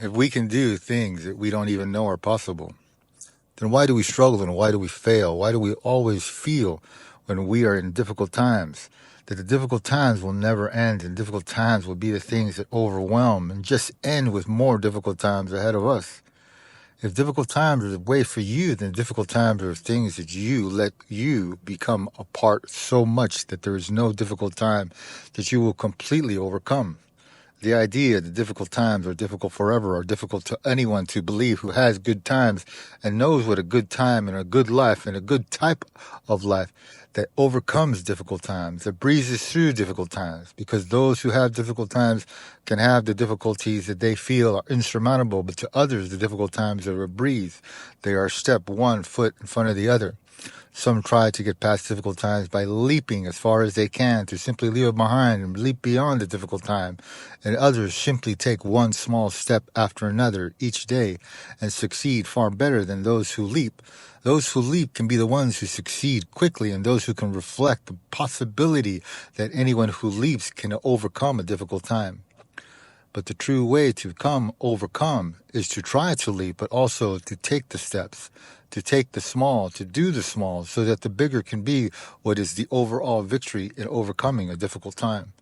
If we can do things that we don't even know are possible, then why do we struggle and why do we fail? Why do we always feel when we are in difficult times that the difficult times will never end and difficult times will be the things that overwhelm and just end with more difficult times ahead of us? If difficult times are the way for you, then difficult times are things that you let you become a part so much that there is no difficult time that you will completely overcome. The idea that difficult times are difficult forever are difficult to anyone to believe who has good times and knows what a good time and a good life and a good type of life that overcomes difficult times, that breezes through difficult times, because those who have difficult times can have the difficulties that they feel are insurmountable, but to others, the difficult times are a breeze. They are step one foot in front of the other. Some try to get past difficult times by leaping as far as they can to simply leave it behind and leap beyond the difficult time. And others simply take one small step after another each day and succeed far better than those who leap. Those who leap can be the ones who succeed quickly and those who can reflect the possibility that anyone who leaps can overcome a difficult time. But the true way to overcome is to try to leap, but also to take the steps, to take the small, to do the small, so that the bigger can be what is the overall victory in overcoming a difficult time.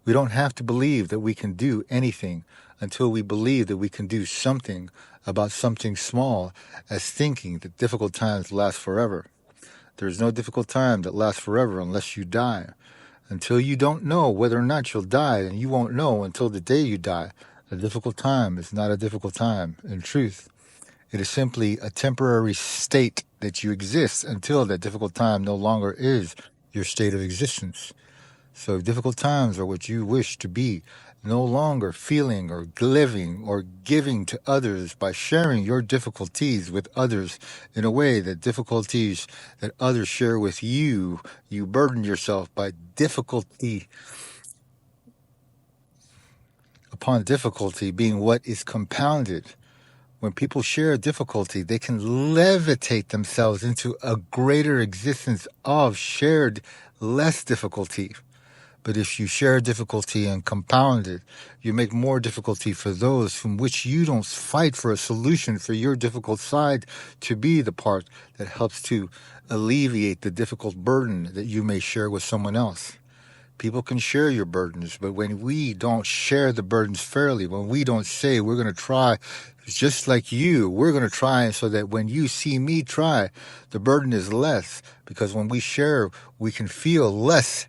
We don't have to believe that we can do anything until we believe that we can do something about something small, as thinking that difficult times last forever. There is no difficult time that lasts forever unless you die. Until you don't know whether or not you'll die, and you won't know until the day you die. A difficult time is not a difficult time. In truth, it is simply a temporary state that you exist until that difficult time no longer is your state of existence. So if difficult times are what you wish to be, no longer feeling or living or giving to others by sharing your difficulties with others in a way that difficulties that others share with you, you burden yourself by difficulty upon difficulty being what is compounded. When people share difficulty, they can levitate themselves into a greater existence of shared less difficulty. But if you share difficulty and compound it, you make more difficulty for those from which you don't fight for a solution for your difficult side to be the part that helps to alleviate the difficult burden that you may share with someone else. People can share your burdens, but when we don't share the burdens fairly, when we don't say we're going to try just like you, we're going to try so that when you see me try, the burden is less. Because when we share, we can feel less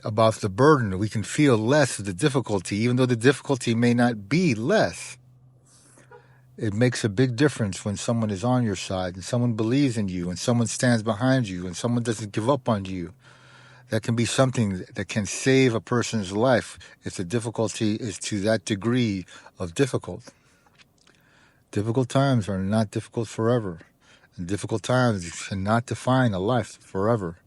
about the burden. We can feel less of the difficulty, even though the difficulty may not be less. It makes a big difference when someone is on your side and someone believes in you and someone stands behind you and someone doesn't give up on you. That can be something that can save a person's life if the difficulty is to that degree of difficult. Difficult times are not difficult forever, and difficult times cannot define a life forever.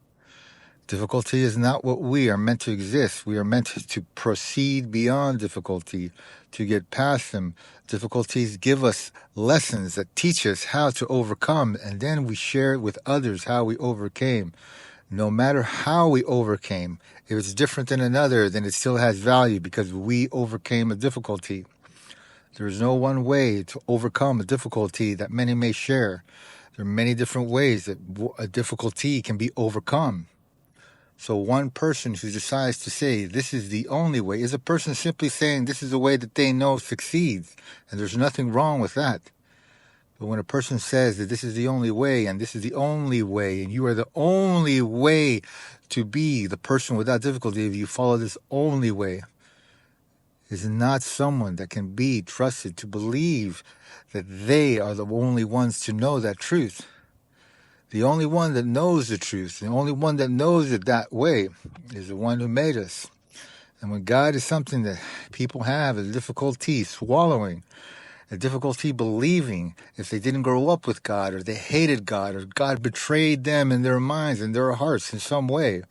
Difficulty is not what we are meant to exist. We are meant to proceed beyond difficulty, to get past them. Difficulties give us lessons that teach us how to overcome, and then we share with others how we overcame. No matter how we overcame, if it's different than another, then it still has value because we overcame a difficulty. There is no one way to overcome a difficulty that many may share. There are many different ways that a difficulty can be overcome. So one person who decides to say this is the only way is a person simply saying this is the way that they know succeeds. And there's nothing wrong with that. But when a person says that this is the only way and this is the only way and you are the only way to be the person without difficulty if you follow this only way, is not someone that can be trusted to believe that they are the only ones to know that truth. The only one that knows the truth, the only one that knows it that way is the one who made us. And when God is something that people have a difficulty swallowing, a difficulty believing if they didn't grow up with God or they hated God or God betrayed them in their minds and their hearts in some way.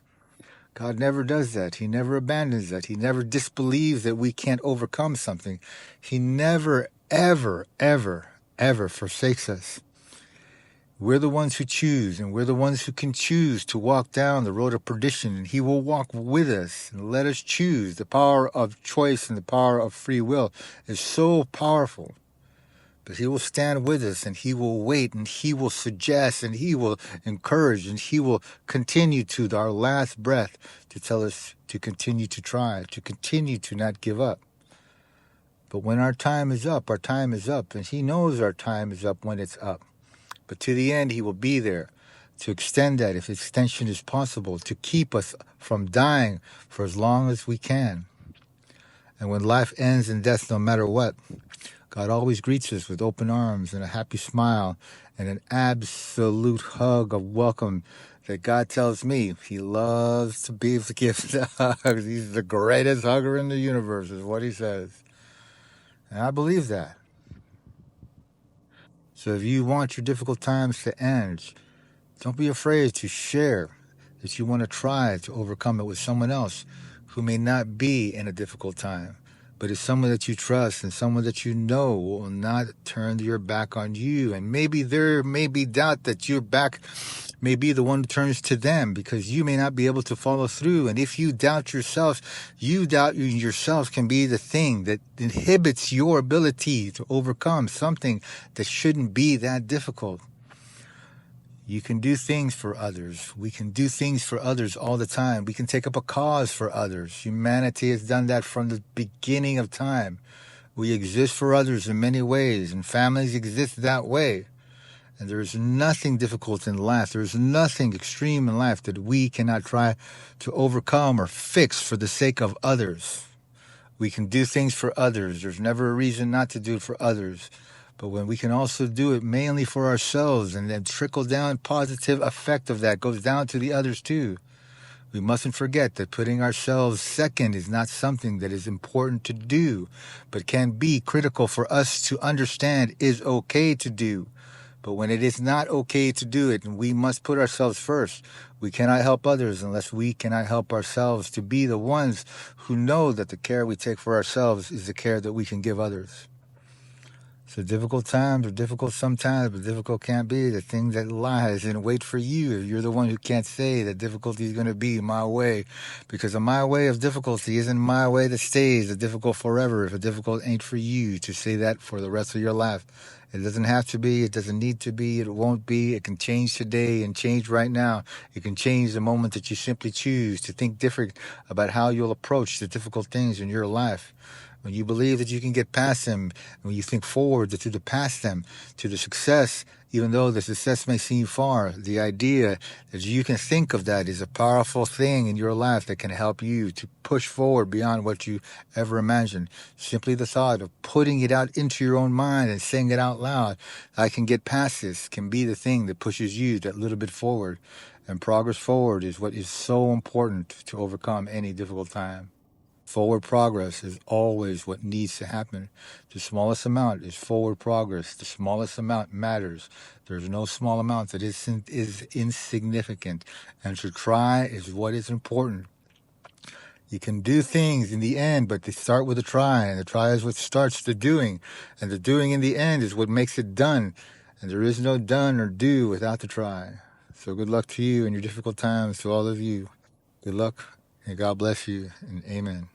God never does that. He never abandons that. He never disbelieves that we can't overcome something. He never, ever, ever, ever forsakes us. We're the ones who choose, and we're the ones who can choose to walk down the road of perdition, and He will walk with us and let us choose. The power of choice and the power of free will is so powerful. But He will stand with us, and He will wait, and He will suggest, and He will encourage, and He will continue to our last breath to tell us to continue to try, to continue to not give up. But when our time is up, our time is up, and He knows our time is up when it's up. But to the end, He will be there to extend that, if extension is possible, to keep us from dying for as long as we can. And when life ends in death, no matter what, God always greets us with open arms and a happy smile and an absolute hug of welcome that God tells me He loves to be able to give the hugs. He's the greatest hugger in the universe, is what He says. And I believe that. So if you want your difficult times to end, don't be afraid to share that you want to try to overcome it with someone else who may not be in a difficult time, but is someone that you trust and someone that you know will not turn your back on you. And maybe there may be doubt that your back may be the one who turns to them, because you may not be able to follow through. And if you doubt yourself, you doubt yourself can be the thing that inhibits your ability to overcome something that shouldn't be that difficult. You can do things for others. We can do things for others all the time. We can take up a cause for others. Humanity has done that from the beginning of time. We exist for others in many ways, and families exist that way. And there is nothing difficult in life. There is nothing extreme in life that we cannot try to overcome or fix for the sake of others. We can do things for others. There's never a reason not to do it for others. But when we can also do it mainly for ourselves, and then trickle down positive effect of that goes down to the others too. We mustn't forget that putting ourselves second is not something that is important to do, but can be critical for us to understand is okay to do. But when it is not okay to do it, and we must put ourselves first, we cannot help others unless we cannot help ourselves to be the ones who know that the care we take for ourselves is the care that we can give others. So difficult times are difficult sometimes, but difficult can't be the thing that lies in wait for you. You're the one who can't say that difficulty is going to be my way, because my way of difficulty isn't my way that stays the difficult forever. If a difficult ain't for you to say that for the rest of your life. It doesn't have to be. It doesn't need to be. It won't be. It can change today and change right now. It can change the moment that you simply choose to think different about how you'll approach the difficult things in your life. When you believe that you can get past them, when you think forward to the past them, to the success, even though the success may seem far, the idea that you can think of that is a powerful thing in your life that can help you to push forward beyond what you ever imagined. Simply the thought of putting it out into your own mind and saying it out loud, I can get past this, can be the thing that pushes you that little bit forward. And progress forward is what is so important to overcome any difficult time. Forward progress is always what needs to happen. The smallest amount is forward progress. The smallest amount matters. There's no small amount that is insignificant. And to try is what is important. You can do things in the end, but they start with a try, and the try is what starts the doing. And the doing in the end is what makes it done. And there is no done or do without the try. So good luck to you in your difficult times, to all of you. Good luck, and God bless you, and amen.